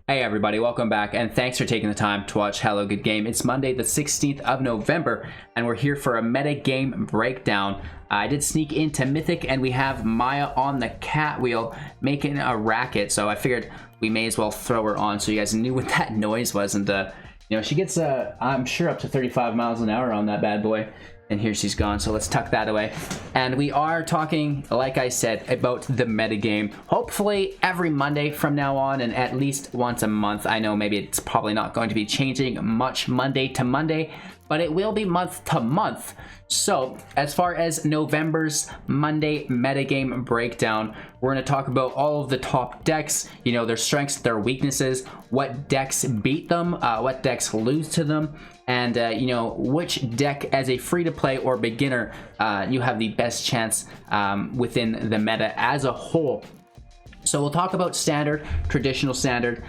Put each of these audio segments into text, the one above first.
Hey everybody, welcome back, and thanks for taking the time to watch Hello Good Game. It's Monday the 16th of November, and we're here for a metagame breakdown. I did sneak into Mythic, and we have Maya on the cat wheel making a racket, so I figured we may as well throw her on so you guys knew what that noise was. And, you know, she gets, I'm sure, up to 35 miles an hour on that bad boy. And here she's gone, so let's tuck that away. And we are talking, like I said, about the metagame. Hopefully every Monday from now on, and at least once a month. I know maybe it's probably not going to be changing much Monday to Monday, but it will be month to month. So as far as November's Monday metagame breakdown, we're going to talk about all of the top decks, you know, their strengths, their weaknesses, what decks beat them, what decks lose to them, and you know, which deck as a free-to-play or beginner you have the best chance within the meta as a whole. So we'll talk about standard, traditional standard,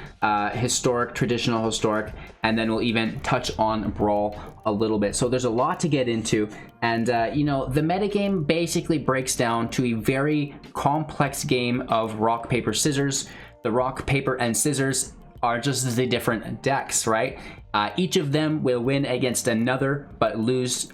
historic, traditional historic, and then we'll even touch on Brawl a little bit. So there's a lot to get into, and you know, the metagame basically breaks down to a very complex game of rock, paper, scissors. The rock, paper, and scissors are just the different decks, right? Each of them will win against another, but lose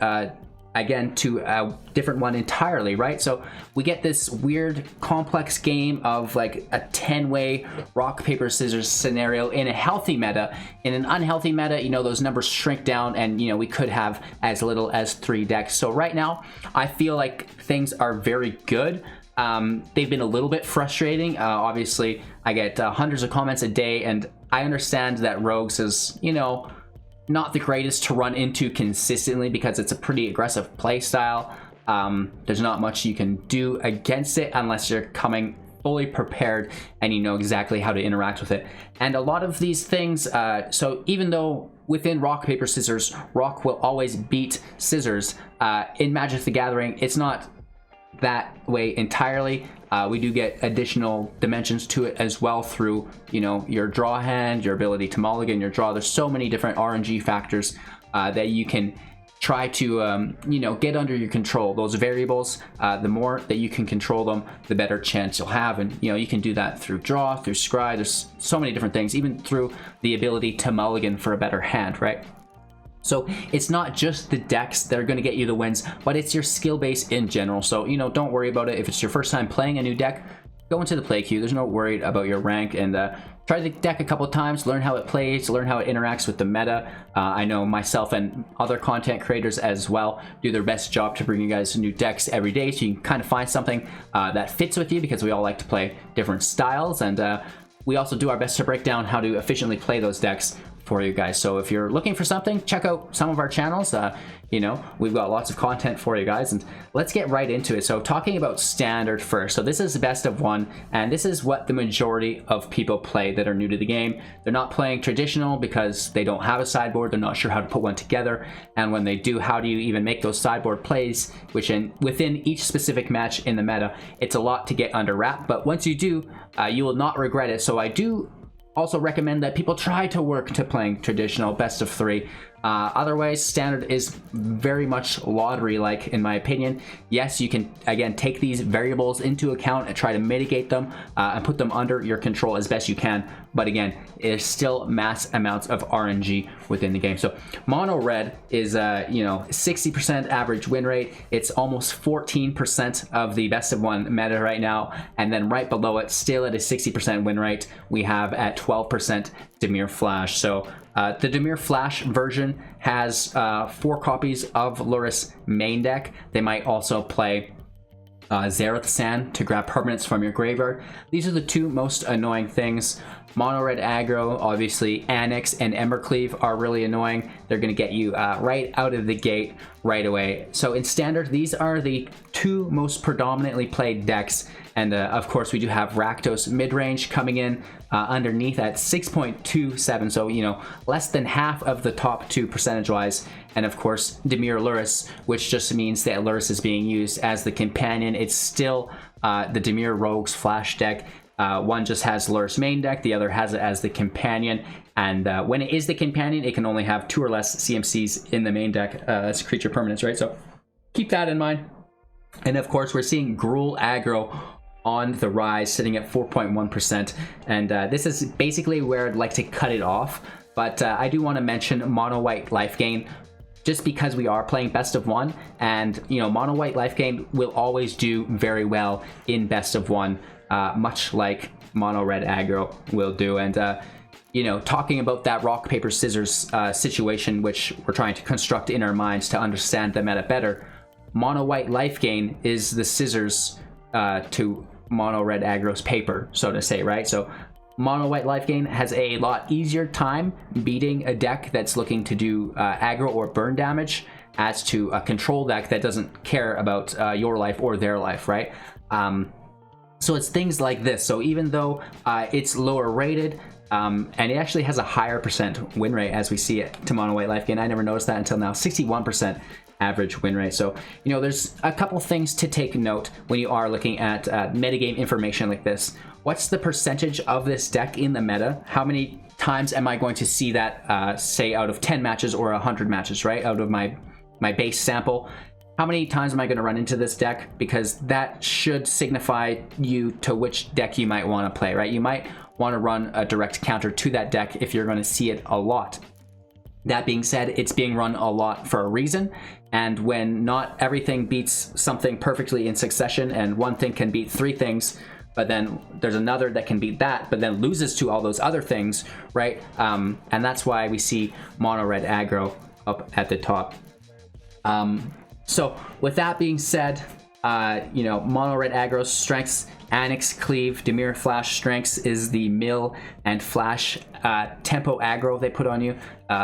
again to a different one entirely, right? So we get this weird complex game of like a 10-way rock paper scissors scenario in a healthy meta. In an unhealthy meta, you know, those numbers shrink down, and you know, we could have as little as 3 decks. So right now I feel like things are very good. They've been a little bit frustrating. Obviously I get hundreds of comments a day, and I understand that Rogues is, you know, not the greatest to run into consistently because it's a pretty aggressive play style. There's not much you can do against it unless you're coming fully prepared and you know exactly how to interact with it. And a lot of these things, so even though within rock, paper, scissors, rock will always beat scissors, in Magic the Gathering, it's not that way entirely. We do get additional dimensions to it as well through, you know, your draw hand, your ability to mulligan, your draw. There's so many different RNG factors that you can try to, you know, get under your control. Those variables, the more that you can control them, the better chance you'll have. And, you know, you can do that through draw, through scry. There's so many different things, even through the ability to mulligan for a better hand, right? So it's not just the decks that are going to get you the wins, but it's your skill base in general. So, you know, don't worry about it. If it's your first time playing a new deck, go into the play queue. There's no worry about your rank, and try the deck a couple of times, learn how it plays, learn how it interacts with the meta. I know myself and other content creators as well do their best job to bring you guys new decks every day, so you can kind of find something that fits with you, because we all like to play different styles, and we also do our best to break down how to efficiently play those decks for you guys. So if you're looking for something, check out some of our channels. You know, we've got lots of content for you guys, and let's get right into it. So talking about standard first. So this is the best of one, and this is what the majority of people play that are new to the game. They're not playing traditional because they don't have a sideboard. They're not sure how to put one together, and when they do, how do you even make those sideboard plays, which within each specific match in the meta, it's a lot to get under wrap, but once you do, you will not regret it. So I do also recommend that people try to work to playing traditional best of 3. Otherwise, standard is very much lottery-like, in my opinion. Yes, you can, again, take these variables into account and try to mitigate them and put them under your control as best you can. But again, there's still mass amounts of RNG within the game. So mono red is, you know, 60% average win rate. It's almost 14% of the best of 1 meta right now. And then right below it, still at a 60% win rate, we have at 12% Dimir Flash. So the Dimir Flash version has 4 copies of Lurrus main deck. They might also play Zareth Sand to grab permanents from your graveyard. These are the 2 most annoying things. Mono red aggro, obviously Annex and Embercleave are really annoying. They're going to get you right out of the gate right away. So in standard, these are the 2 most predominantly played decks. And of course, we do have Rakdos mid-range coming in underneath at 6.27, so, you know, less than half of the top 2 percentage-wise. And of course, Dimir Lurrus, which just means that Lurrus is being used as the companion. It's still the Dimir Rogues Flash deck. One just has Lurrus main deck, the other has it as the companion. And when it is the companion, it can only have 2 or less CMCs in the main deck as creature permanents, right? So keep that in mind. And of course, we're seeing Gruul aggro on the rise, sitting at 4.1%. And this is basically where I'd like to cut it off. But I do want to mention mono white life gain, just because we are playing best of one, and mono white life gain will always do very well in best of one, much like mono red aggro will do. And talking about that rock paper scissors situation, which we're trying to construct in our minds to understand the meta better, mono white life gain is the scissors to mono red aggro's paper, so to say, right? So mono white life gain has a lot easier time beating a deck that's looking to do aggro or burn damage as to a control deck that doesn't care about your life or their life, right? So it's things like this. So even though it's lower rated, and it actually has a higher percent win rate as we see it to mono white life gain. I never noticed that until now. 61% average win rate. So there's a couple things to take note when you are looking at metagame information like this. What's the percentage of this deck in the meta? How many times am I going to see that, say, out of 10 matches or 100 matches, right? Out of my base sample, how many times am I going to run into this deck? Because that should signify you to which deck you might want to play, right? You might want to run a direct counter to that deck if you're going to see it a lot. That being said, it's being run a lot for a reason, and when not everything beats something perfectly in succession, and one thing can beat three things, but then there's another that can beat that, but then loses to all those other things, right? And that's why we see mono red aggro up at the top. So with that being said, mono red aggro strengths: Annex, Cleave. Dimir Flash strengths is the mill and flash tempo aggro they put on you.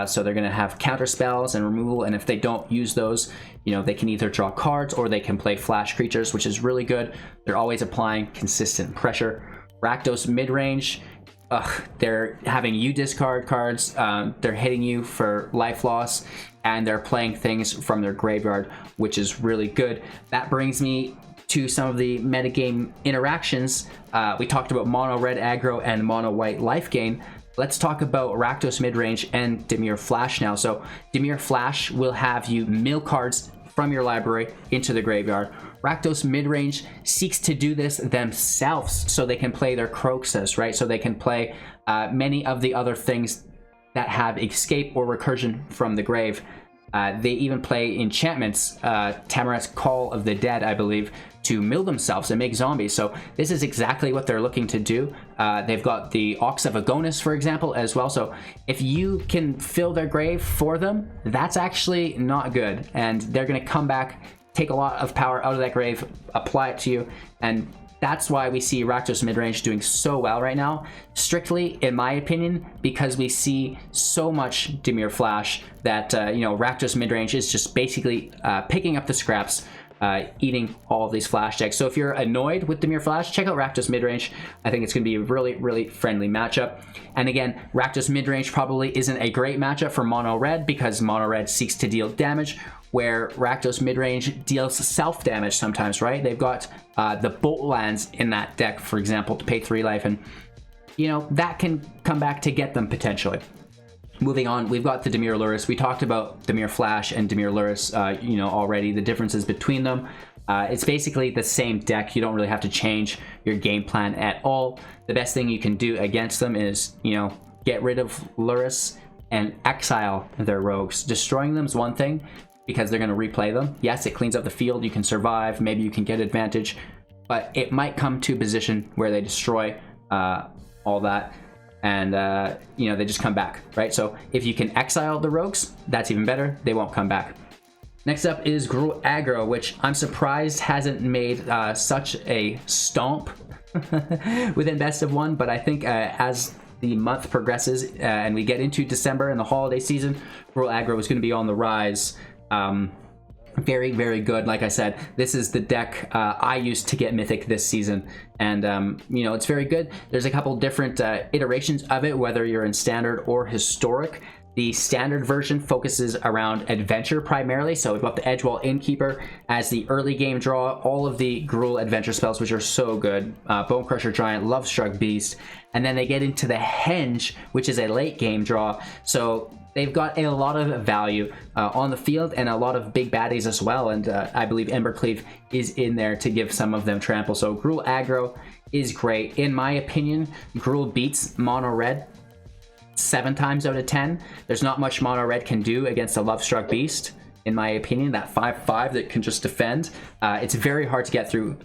So they're going to have counter spells and removal, and if they don't use those, they can either draw cards or they can play flash creatures, which is really good. They're always applying consistent pressure. Rakdos mid-range, they're having you discard cards, they're hitting you for life loss, and they're playing things from their graveyard, which is really good. That brings me to some of the metagame interactions. We talked about mono red aggro and mono white life gain. Let's talk about Rakdos midrange and Dimir Flash now. So Dimir Flash will have you mill cards from your library into the graveyard. Rakdos midrange seeks to do this themselves so they can play their Croxus, right? So they can play many of the other things that have escape or recursion from the grave. They even play enchantments, Tamaret's Call of the Dead, I believe, to mill themselves and make zombies. So this is exactly what they're looking to do. They've got the Ox of Agonis, for example, as well. So if you can fill their grave for them, that's actually not good. And they're going to come back, take a lot of power out of that grave, apply it to you, and that's why we see Rakdos midrange doing so well right now, strictly in my opinion, because we see so much Dimir Flash that Rakdos midrange is just basically picking up the scraps, eating all of these flash decks. So if you're annoyed with Dimir Flash, check out Rakdos midrange. I think it's going to be a really, really friendly matchup. And again, Rakdos midrange probably isn't a great matchup for mono red because mono red seeks to deal damage, where Rakdos midrange deals self-damage sometimes, right? They've got the Bolt lands in that deck, for example, to pay 3 life, and that can come back to get them potentially. Moving on, we've got the Dimir Lurrus. We talked about Dimir Flash and Dimir Lurrus, already, the differences between them. It's basically the same deck. You don't really have to change your game plan at all. The best thing you can do against them is, get rid of Lurrus and exile their rogues. Destroying them is one thing, because they're going to replay them. Yes, it cleans up the field, you can survive, maybe you can get advantage, but it might come to a position where they destroy all that, and they just come back, right? So if you can exile the rogues, that's even better. They won't come back. Next up is Gruul aggro, which I'm surprised hasn't made such a stomp within best of one, but I think as the month progresses and we get into December and the holiday season, Gruul aggro is going to be on the rise. Very, very good. Like I said, this is the deck I used to get Mythic this season, and it's very good. There's a couple different iterations of it, whether you're in standard or historic. The standard version focuses around adventure primarily, so we've got the Edgewall Innkeeper as the early game draw, all of the Gruul adventure spells, which are so good, Bone Crusher Giant, Lovestruck Beast, and then they get into the Henge, which is a late game draw. So they've got a lot of value on the field and a lot of big baddies as well. And I believe Embercleave is in there to give some of them trample. So Gruul aggro is great. In my opinion, Gruul beats mono red 7 times out of 10. There's not much mono red can do against a Lovestruck Beast. In my opinion, that 5/5 that can just defend. It's very hard to get through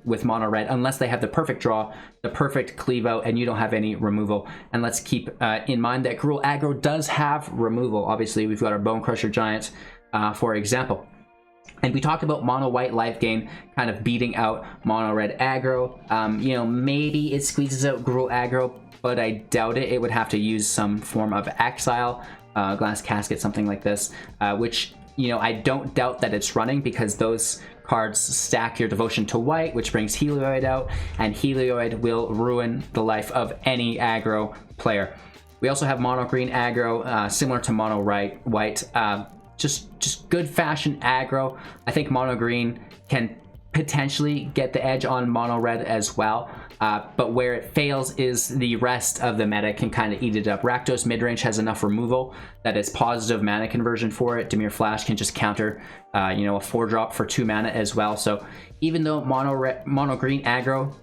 with mono red unless they have the perfect draw, the perfect cleave out, and you don't have any removal. And let's keep in mind that Gruul aggro does have removal. Obviously, we've got our Bone Crusher Giant, for example. And we talked about mono white life gain kind of beating out mono red aggro. You know, maybe it squeezes out Gruul aggro, but I doubt it. It would have to use some form of exile, glass casket, something like this, which, you know, I don't doubt that it's running because those cards stack your devotion to white, which brings Helioid out, and Helioid will ruin the life of any aggro player. We also have mono green aggro, similar to mono white, just good fashion aggro. I think mono green can potentially get the edge on mono red as well, but where it fails is the rest of the meta can kind of eat it up. Rakdos midrange has enough removal that is positive mana conversion for it. Dimir Flash can just counter, you know, a 4-drop for 2 mana as well. So even though mono green aggro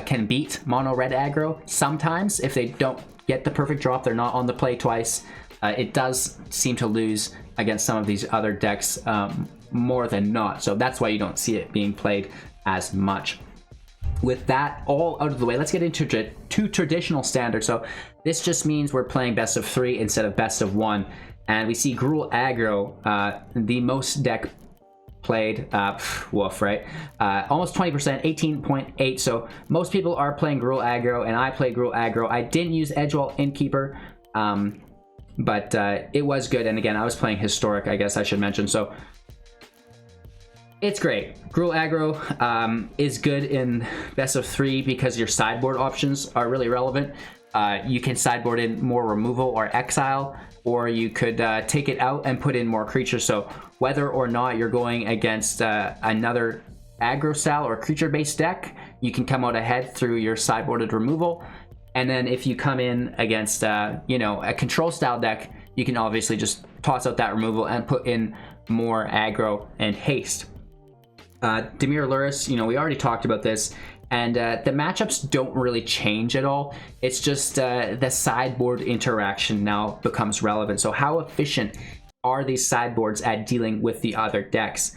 can beat mono red aggro sometimes, if they don't get the perfect drop, they're not on the play twice, it does seem to lose against some of these other decks more than not. So that's why you don't see it being played as much. With that all out of the way, let's get into traditional standard. So this just means we're playing best of 3 instead of best of 1. And we see Gruul aggro, the most deck played, woof, right? Almost 20%, 18.8. So most people are playing Gruul aggro, and I play Gruul aggro. I didn't use Edgewall Innkeeper, but it was good. And again, I was playing Historic, I guess I should mention. So it's great. Gruul aggro is good in best of 3 because your sideboard options are really relevant. You can sideboard in more removal or exile, or you could take it out and put in more creatures. So whether or not you're going against another aggro style or creature-based deck, you can come out ahead through your sideboarded removal. And then if you come in against you know, a control style deck, you can obviously just toss out that removal and put in more aggro and haste. Dimir Luris, you know, we already talked about this, and the matchups don't really change at all. It's just the sideboard interaction now becomes relevant. So how efficient are these sideboards at dealing with the other decks?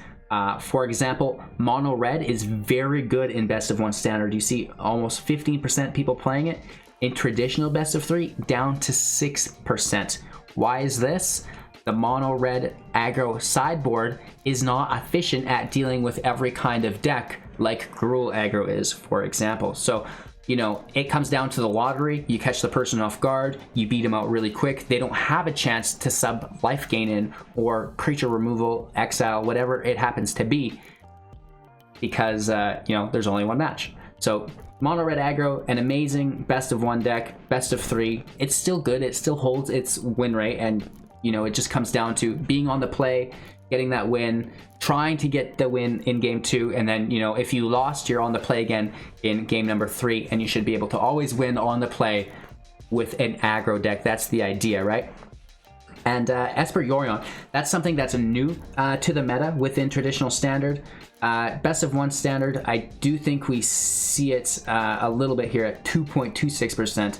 For example, mono red is very good in best of 1 standard. You see almost 15% people playing it. In traditional best of 3, down to 6%. Why is this? The mono red aggro sideboard is not efficient at dealing with every kind of deck like Gruul aggro is, for example. So, you know, it comes down to the lottery. You catch the person off guard, you beat them out really quick. They don't have a chance to sub life gain in or creature removal, exile, whatever it happens to be, because, you know, there's only one match. So mono red aggro, an amazing best of 1 deck, best of 3. It's still good. It still holds its win rate, and you know, it just comes down to being on the play, getting that win, trying to get the win in game 2, and then, you know, if you lost, you're on the play again in game number 3, and you should be able to always win on the play with an aggro deck. That's the idea, right? And Esper Yorion, that's something that's new to the meta within traditional standard. Best of 1 standard, I do think we see it a little bit here at 2.26%,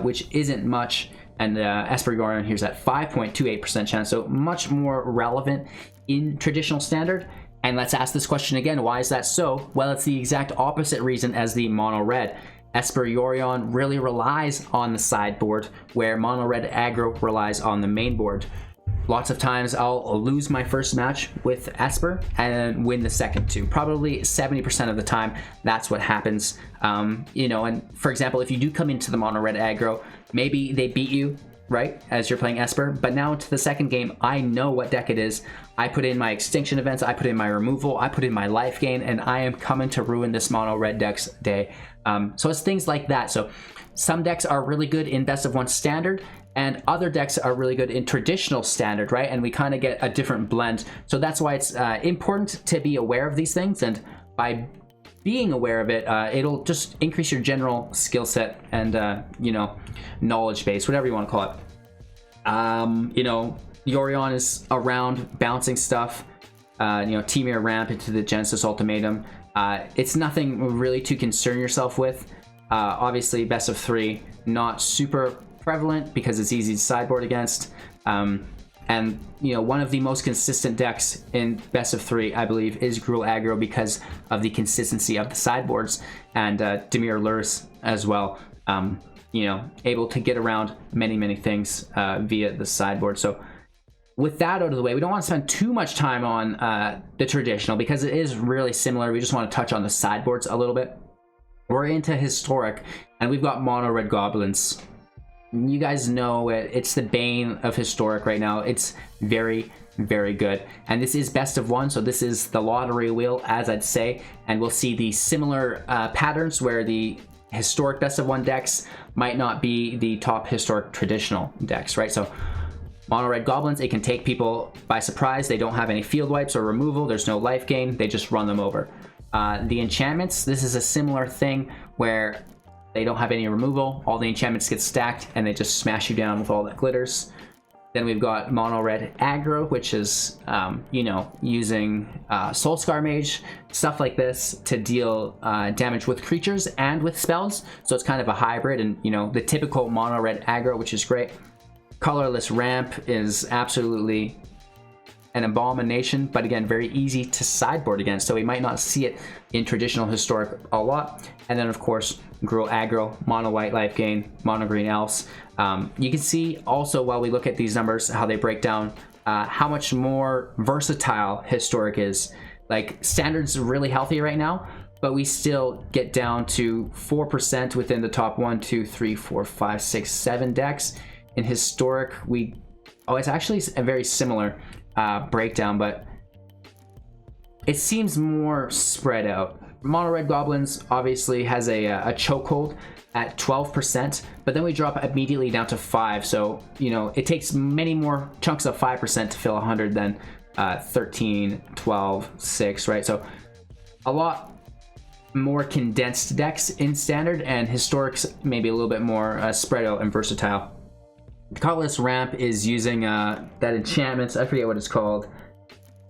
which isn't much. And Esper Yorion here's at 5.28% chance, so much more relevant in traditional standard. And let's ask this question again, why is that so? Well, it's the exact opposite reason as the mono red. Esper Yorion really relies on the sideboard, where mono red aggro relies on the main board. Lots of times I'll lose my first match with Esper and then win the second 2. Probably 70% of the time, that's what happens. You know, and for example, if you do come into the mono red aggro, maybe they beat you, right, as you're playing Esper, but now to the second game, I know what deck it is. I put in my extinction events, I put in my removal, I put in my life gain, and I am coming to ruin this mono red deck's day. So it's things like that. So some decks are really good in best of 1 standard, and other decks are really good in traditional standard, right? And we kind of get a different blend. So that's why it's important to be aware of these things, and by being aware of it, it'll just increase your general skill set and, you know, knowledge base, whatever you want to call it. You know, Yorion is around bouncing stuff. You know, Temur ramp into the Genesis Ultimatum. It's nothing really to concern yourself with. Obviously, best of 3, not super prevalent because it's easy to sideboard against. And, you know, one of the most consistent decks in best of 3, I believe, is Gruul aggro because of the consistency of the sideboards, and Dimir Lurrus as well. You know, able to get around many things via the sideboard. So with that out of the way, we don't want to spend too much time on the traditional because it is really similar. We just want to touch on the sideboards a little bit. We're into historic, and we've got mono red goblins. You guys know it's the bane of historic right now. It's very good, and this is best of 1, so this is the lottery wheel, as I'd say, and we'll see the similar patterns where the historic best of 1 decks might not be the top historic traditional decks, right? So mono red goblins, it can take people by surprise. They don't have any field wipes or removal. There's no life gain. They just run them over. The enchantments, this is a similar thing where they don't have any removal. All the enchantments get stacked and they just smash you down with all that glitters. Then we've got mono red aggro, which is, you know, using Soulscar Mage, stuff like this to deal damage with creatures and with spells. So it's kind of a hybrid, and, you know, the typical mono red aggro, which is great. Colorless ramp is absolutely an abomination, but again, very easy to sideboard against, so we might not see it in traditional historic a lot. And then of course, Gruul aggro, mono white life gain, mono green elves. You can see also while we look at these numbers how they break down how much more versatile historic is. Like, standard's really healthy right now, but we still get down to 4% within the top 1, 2, 3, 4, 5, 6, 7 decks. In historic, it's actually a very similar breakdown, but it seems more spread out. Mono red goblins obviously has a chokehold at 12%, but then we drop immediately down to 5. So, you know, it takes many more chunks of 5% to fill 100 than 13, 12, 6, right? So a lot more condensed decks in standard, and historics maybe a little bit more spread out and versatile. The Colorless ramp is using that enchantment, I forget what it's called,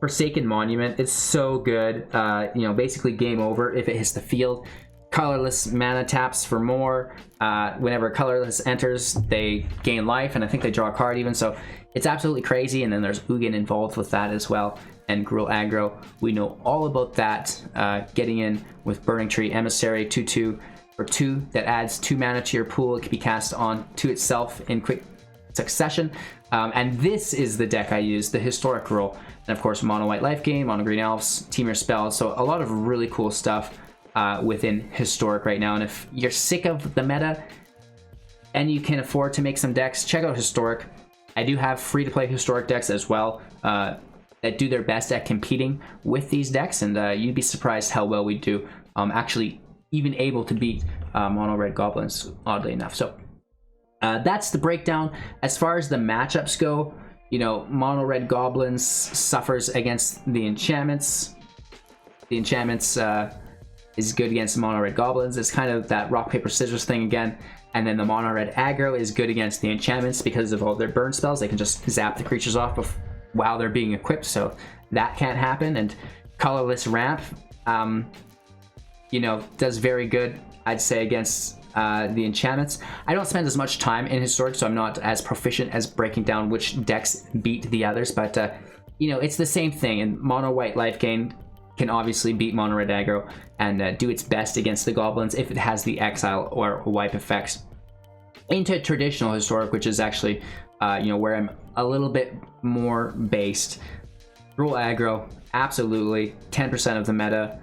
Forsaken Monument. It's so good. You know, basically game over if it hits the field. Colorless mana taps for more. Whenever Colorless enters, they gain life, and I think they draw a card even, so it's absolutely crazy. And then there's Ugin involved with that as well, and Gruul aggro. We know all about that. Getting in with Burning Tree Emissary, 2/2 for 2 that adds 2 mana to your pool. It can be cast on to itself in quick succession, and this is the deck I use, the historic Gruul, and of course mono white life gain, mono green elves, Temur spells. So a lot of really cool stuff within historic right now. And if you're sick of the meta and you can afford to make some decks, check out historic. I do have free to play historic decks as well that do their best at competing with these decks, and you'd be surprised how well we do, actually even able to beat mono red goblins, oddly enough. So that's the breakdown. As far as the matchups go, you know, mono red goblins suffers against the enchantments. The enchantments is good against mono red goblins. It's kind of that rock paper scissors thing again. And then the mono red aggro is good against the enchantments because of all their burn spells. They can just zap the creatures off while they're being equipped, so that can't happen. And colorless ramp, you know, does very good, I'd say, against the enchantments. I don't spend as much time in historic, so I'm not as proficient as breaking down which decks beat the others, but you know, it's the same thing. And mono white life gain can obviously beat mono red aggro and do its best against the goblins if it has the exile or wipe effects. Into traditional historic, which is actually you know, where I'm a little bit more based. Gruul aggro, absolutely 10% of the meta.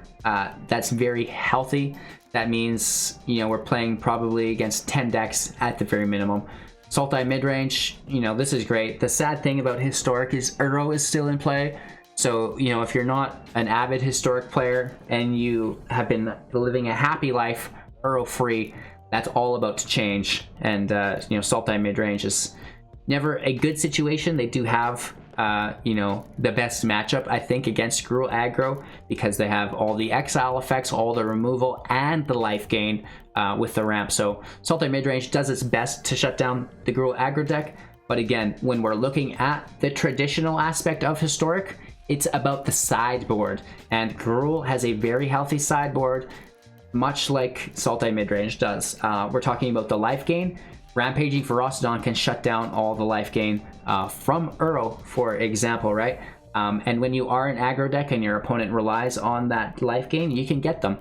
That's very healthy. That means, you know, we're playing probably against 10 decks at the very minimum. Sultai midrange, you know, this is great. The sad thing about historic is Uro is still in play. So, you know, if you're not an avid historic player and you have been living a happy life Uro free, that's all about to change. And, you know, Sultai midrange is never a good situation. They do have, you know, the best matchup, I think, against Gruul aggro because they have all the exile effects, all the removal, and the life gain with the ramp. So Sultai midrange does its best to shut down the Gruul aggro deck, But again, when we're looking at the traditional aspect of Historic, it's about the sideboard. And Gruul has a very healthy sideboard, much like Sultai Midrange does. We're talking about the life gain. Rampaging Ferocidon can shut down all the life gain from Uro, for example, right? And when you are an aggro deck and your opponent relies on that life gain, you can get them.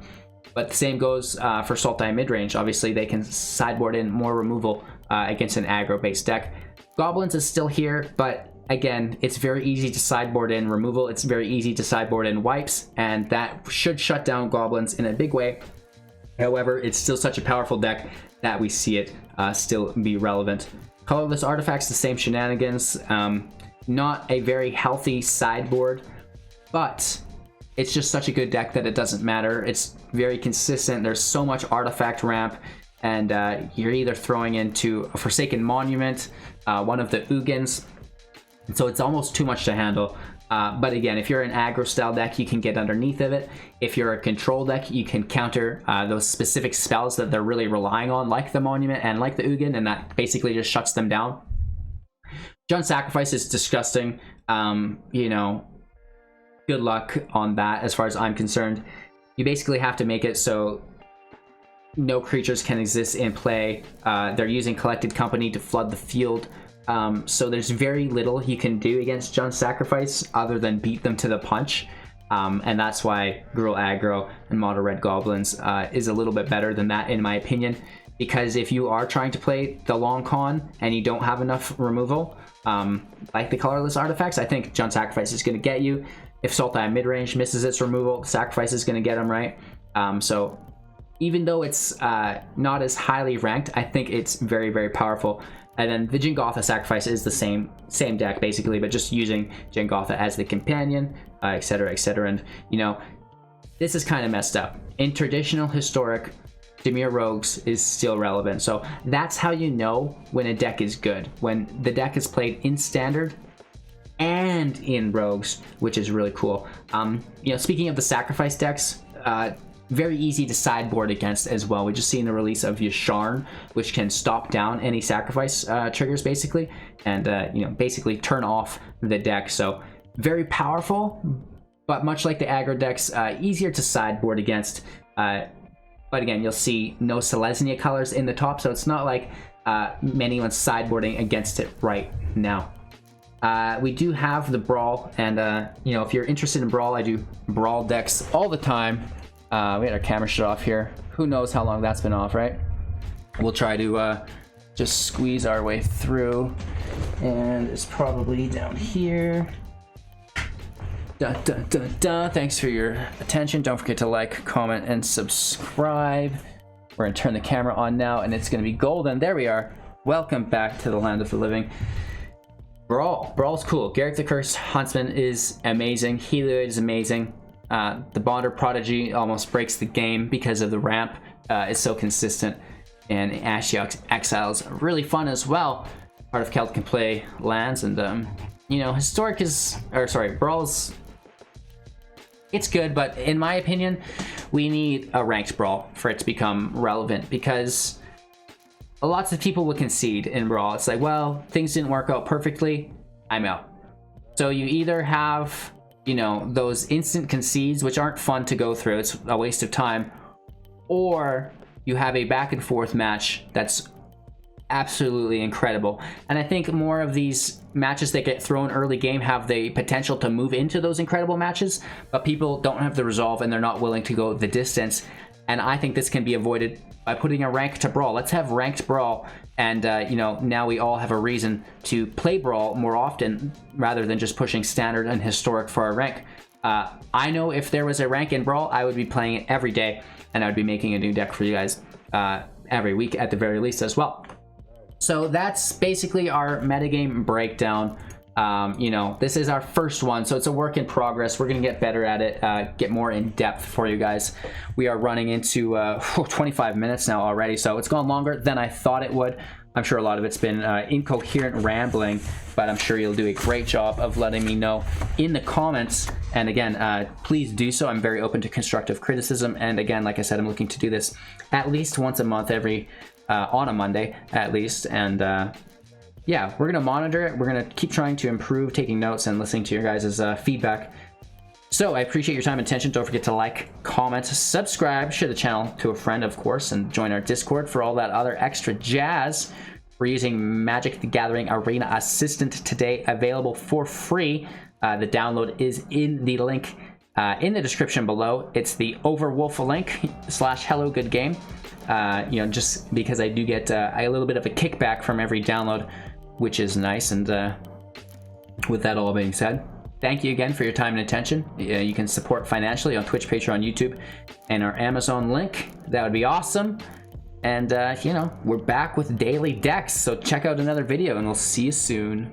But the same goes for Sultai Midrange. Obviously, they can sideboard in more removal against an aggro-based deck. Goblins is still here, but again, it's very easy to sideboard in removal. It's very easy to sideboard in wipes, and that should shut down Goblins in a big way. However, it's still such a powerful deck that we see it still be relevant. Colorless Artifacts, the same shenanigans. Not a very healthy sideboard, but it's just such a good deck that it doesn't matter. It's very consistent. There's so much artifact ramp, and you're either throwing into a Forsaken Monument, one of the Ugins, and so it's almost too much to handle. But again, if you're an aggro style deck, you can get underneath of it. If you're a control deck, you can counter those specific spells that they're really relying on, like the Monument and like the Ugin, and that basically just shuts them down. Jund Sacrifice is disgusting. You know, good luck on that as far as I'm concerned. You basically have to make it so no creatures can exist in play. They're using Collected Company to flood the field. So there's very little you can do against Jund Sacrifice other than beat them to the punch. And that's why Gruul Aggro and Mono Red Goblins is a little bit better than that, in my opinion. Because if you are trying to play the long con and you don't have enough removal, like the Colorless Artifacts, I think Jund Sacrifice is going to get you. If Sultai Midrange misses its removal, Sacrifice is going to get them, right? So even though it's not as highly ranked, I think it's very, very powerful. And then the Jingotha Sacrifice is the same deck, basically, but just using Jingotha as the companion, etc., etc. And, you know, this is kind of messed up. In traditional Historic, Dimir Rogues is still relevant. So that's how you know when a deck is good. When the deck is played in Standard and in Rogues, which is really cool. You know, speaking of the Sacrifice decks, very easy to sideboard against as well. We just seen the release of Yasharn, which can stop down any sacrifice triggers, basically, and you know, basically turn off the deck. So very powerful, but much like the aggro decks, easier to sideboard against. But again, you'll see no Selesnya colors in the top, so it's not like anyone's sideboarding against it right now. We do have the Brawl, and you know, if you're interested in Brawl, I do Brawl decks all the time. We had our camera shut off here. Who knows how long that's been off, right? We'll try to just squeeze our way through, and it's probably down here. Dun, dun, dun, dun. Thanks for your attention. Don't forget to like, comment, and subscribe. We're gonna turn the camera on now, and it's gonna be golden. There we are. Welcome back to the land of the living. Brawl's cool. Garrick the Cursed Huntsman is amazing. Helioid is amazing. The Bonder Prodigy almost breaks the game because of the ramp. It's so consistent. And Ashiok's Exile's really fun as well. Heart of Celt can play lands, and you know, Historic is, or sorry, Brawl's, it's good, but in my opinion, we need a ranked Brawl for it to become relevant, because lots of people will concede in Brawl. It's like, well, things didn't work out perfectly, I'm out. So you either have, you know, those instant concedes, which aren't fun to go through, it's a waste of time, or you have a back and forth match that's absolutely incredible. And I think more of these matches that get thrown early game have the potential to move into those incredible matches, but people don't have the resolve and they're not willing to go the distance. And I think this can be avoided by putting a rank to Brawl. Let's have ranked Brawl, and you know, now we all have a reason to play Brawl more often rather than just pushing Standard and Historic for a rank. I know if there was a rank in Brawl, I would be playing it every day, and I would be making a new deck for you guys every week at the very least as well. So that's basically our metagame breakdown. You know, this is our first one, so it's a work in progress. We're gonna get better at it, get more in depth for you guys. We are running into 25 minutes now already, so it's gone longer than I thought it would. I'm sure a lot of it's been incoherent rambling, but I'm sure you'll do a great job of letting me know in the comments. And again, please do so. I'm very open to constructive criticism. And again, like I said, I'm looking to do this at least once a month, every on a Monday at least. And yeah, we're gonna monitor it. We're gonna keep trying to improve, taking notes, and listening to your guys' feedback. So I appreciate your time and attention. Don't forget to like, comment, subscribe, share the channel to a friend, of course, and join our Discord for all that other extra jazz. We're using Magic the Gathering Arena Assistant today, available for free. The download is in the link in the description below. It's the Overwolf link /Hello Good Game. You know, just because I do get a little bit of a kickback from every download, which is nice. And with that all being said, thank you again for your time and attention. You can support financially on Twitch, Patreon, YouTube, and our Amazon link. That would be awesome. And, you know, we're back with daily decks, so check out another video, and we'll see you soon.